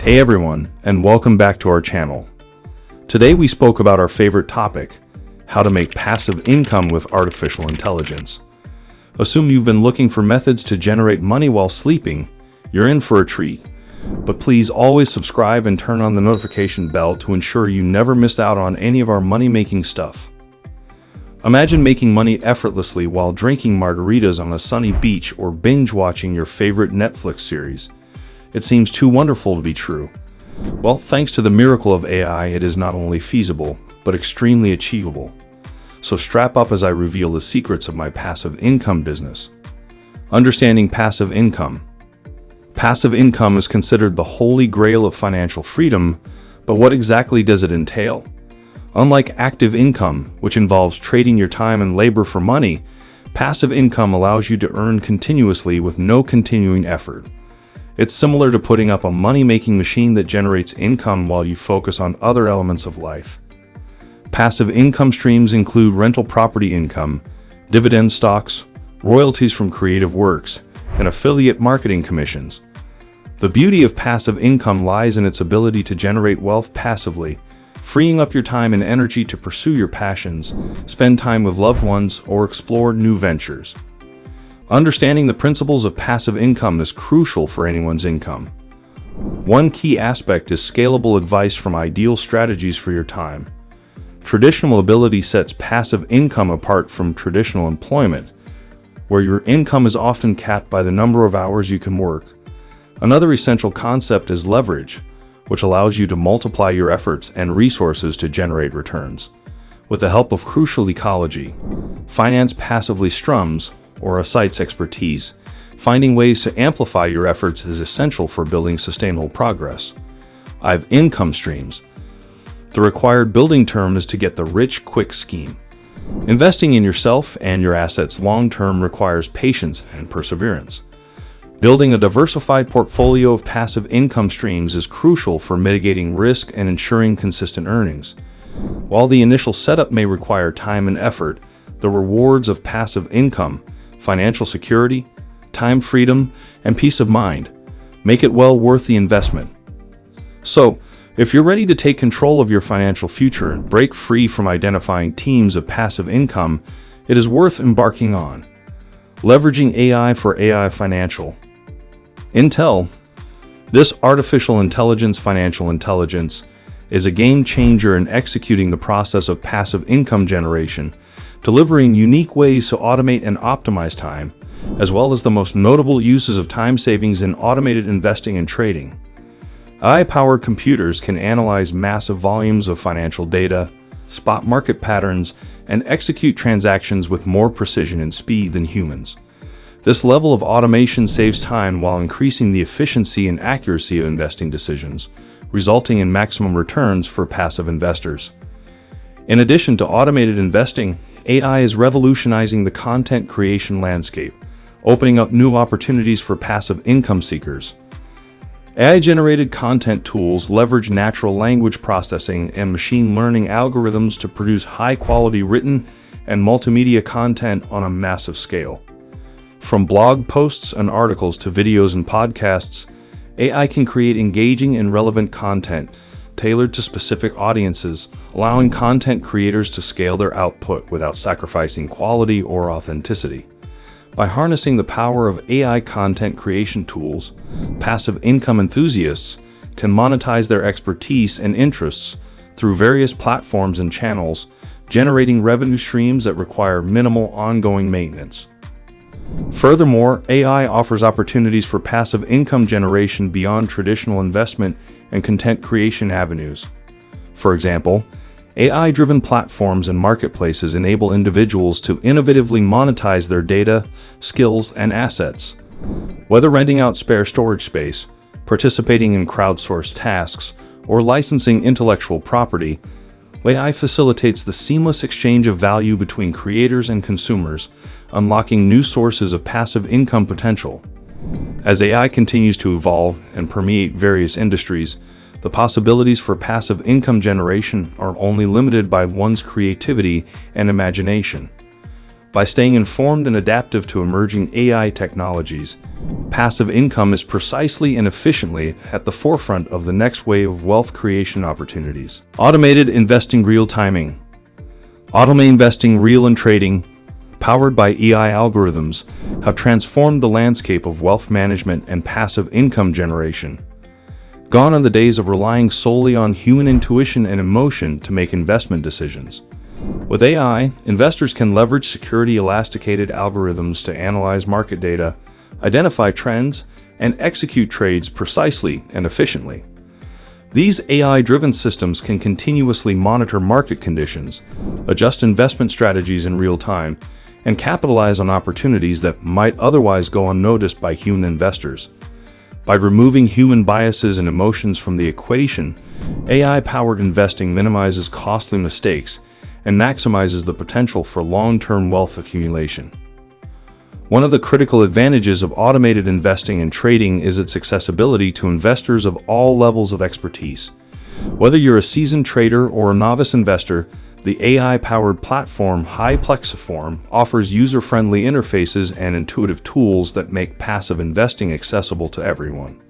Hey everyone, and welcome back to our channel. Today we spoke about our favorite topic, how to make passive income with artificial intelligence. Assume you've been looking for methods to generate money while sleeping, you're in for a treat. But please always subscribe and turn on the notification bell to ensure you never miss out on any of our money-making stuff. Imagine making money effortlessly while drinking margaritas on a sunny beach or binge-watching your favorite Netflix series. It seems too wonderful to be true. Well, thanks to the miracle of AI, it is not only feasible, but extremely achievable. So strap up as I reveal the secrets of my passive income business. Understanding passive income. Passive income is considered the holy grail of financial freedom, but what exactly does it entail? Unlike active income, which involves trading your time and labor for money, passive income allows you to earn continuously with no continuing effort. It's similar to putting up a money-making machine that generates income while you focus on other elements of life. Passive income streams include rental property income, dividend stocks, royalties from creative works, and affiliate marketing commissions. The beauty of passive income lies in its ability to generate wealth passively, freeing up your time and energy to pursue your passions, spend time with loved ones, or explore new ventures. Understanding the principles of passive income is crucial for anyone's income. One key aspect is scalable advice from ideal strategies for your time. Traditional ability sets passive income apart from traditional employment, where your income is often capped by the number of hours you can work. Another essential concept is leverage, which allows you to multiply your efforts and resources to generate returns. With the help of crucial ecology, finance passively strums, or a site's expertise, finding ways to amplify your efforts is essential for building sustainable progress. I have income streams. The required building term is to get the rich quick scheme. Investing in yourself and your assets long-term requires patience and perseverance. Building a diversified portfolio of passive income streams is crucial for mitigating risk and ensuring consistent earnings. While the initial setup may require time and effort, the rewards of passive income, financial security, time freedom, and peace of mind make it well worth the investment. So, if you're ready to take control of your financial future and break free from identifying teams of passive income, it is worth embarking on. Leveraging AI for AI Financial. Intel. This artificial intelligence financial intelligence is a game changer in executing the process of passive income generation, delivering unique ways to automate and optimize time, as well as the most notable uses of time savings in automated investing and trading. AI-powered computers can analyze massive volumes of financial data, spot market patterns, and execute transactions with more precision and speed than humans. This level of automation saves time while increasing the efficiency and accuracy of investing decisions, resulting in maximum returns for passive investors. In addition to automated investing, AI is revolutionizing the content creation landscape, opening up new opportunities for passive income seekers. AI-generated content tools leverage natural language processing and machine learning algorithms to produce high-quality written and multimedia content on a massive scale. From blog posts and articles to videos and podcasts, AI can create engaging and relevant content tailored to specific audiences, allowing content creators to scale their output without sacrificing quality or authenticity. By harnessing the power of AI content creation tools, passive income enthusiasts can monetize their expertise and interests through various platforms and channels, generating revenue streams that require minimal ongoing maintenance. Furthermore, AI offers opportunities for passive income generation beyond traditional investment and content creation avenues. For example, AI-driven platforms and marketplaces enable individuals to innovatively monetize their data, skills, and assets. Whether renting out spare storage space, participating in crowdsourced tasks, or licensing intellectual property, AI facilitates the seamless exchange of value between creators and consumers, unlocking new sources of passive income potential. As AI continues to evolve and permeate various industries, the possibilities for passive income generation are only limited by one's creativity and imagination. By staying informed and adaptive to emerging AI technologies, passive income is precisely and efficiently at the forefront of the next wave of wealth creation opportunities. Automated investing real timing. Automated investing real and trading, powered by AI algorithms, have transformed the landscape of wealth management and passive income generation. Gone are the days of relying solely on human intuition and emotion to make investment decisions. With AI, investors can leverage security elasticated algorithms to analyze market data, identify trends, and execute trades precisely and efficiently. These AI-driven systems can continuously monitor market conditions, adjust investment strategies in real time, and capitalize on opportunities that might otherwise go unnoticed by human investors. By removing human biases and emotions from the equation, AI-powered investing minimizes costly mistakes and maximizes the potential for long-term wealth accumulation. One of the critical advantages of automated investing and trading is its accessibility to investors of all levels of expertise. Whether you're a seasoned trader or a novice investor, the AI-powered platform HiPlexiform offers user-friendly interfaces and intuitive tools that make passive investing accessible to everyone.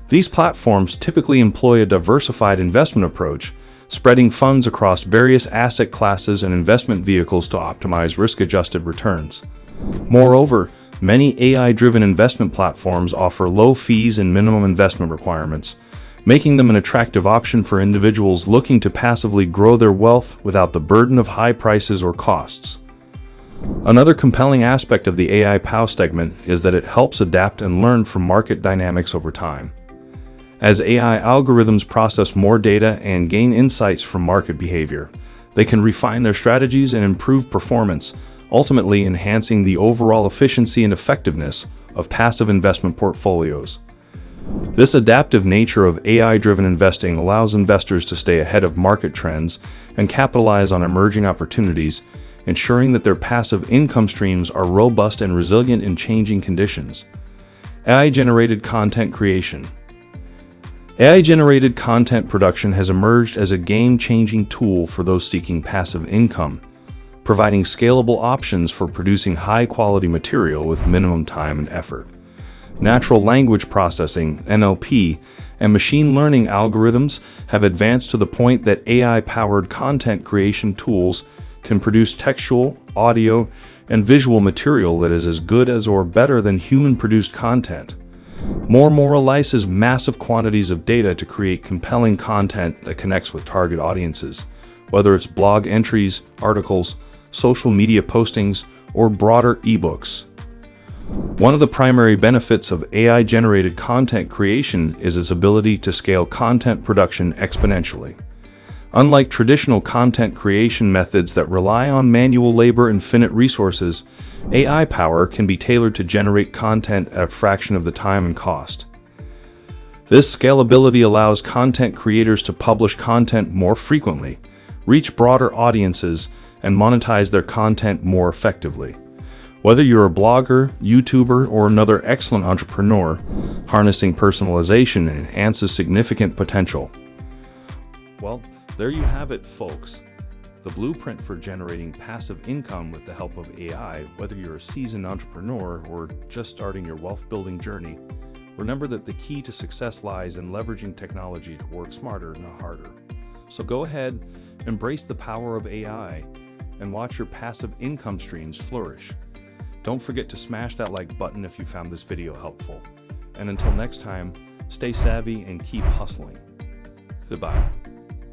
These platforms typically employ a diversified investment approach, spreading funds across various asset classes and investment vehicles to optimize risk-adjusted returns. Moreover, many AI-driven investment platforms offer low fees and minimum investment requirements, making them an attractive option for individuals looking to passively grow their wealth without the burden of high prices or costs. Another compelling aspect of the AI POW segment is that it helps adapt and learn from market dynamics over time. As AI algorithms process more data and gain insights from market behavior, they can refine their strategies and improve performance, ultimately enhancing the overall efficiency and effectiveness of passive investment portfolios. This adaptive nature of AI-driven investing allows investors to stay ahead of market trends and capitalize on emerging opportunities, ensuring that their passive income streams are robust and resilient in changing conditions. AI-generated content creation. AI-generated content production has emerged as a game-changing tool for those seeking passive income, providing scalable options for producing high-quality material with minimum time and effort. Natural language processing, NLP, and machine learning algorithms have advanced to the point that AI-powered content creation tools can produce textual, audio, and visual material that is as good as or better than human-produced content. More releases massive quantities of data to create compelling content that connects with target audiences, whether it's blog entries, articles, social media postings, or broader ebooks. One of the primary benefits of AI-generated content creation is its ability to scale content production exponentially. Unlike traditional content creation methods that rely on manual labor and finite resources, AI power can be tailored to generate content at a fraction of the time and cost. This scalability allows content creators to publish content more frequently, reach broader audiences, and monetize their content more effectively. Whether you're a blogger, YouTuber, or another excellent entrepreneur, harnessing personalization enhances significant potential. Well, there you have it, folks. The blueprint for generating passive income with the help of AI, whether you're a seasoned entrepreneur or just starting your wealth-building journey. Remember that the key to success lies in leveraging technology to work smarter, not harder. So go ahead, embrace the power of AI, and watch your passive income streams flourish. Don't forget to smash that like button if you found this video helpful. And until next time, stay savvy and keep hustling. Goodbye.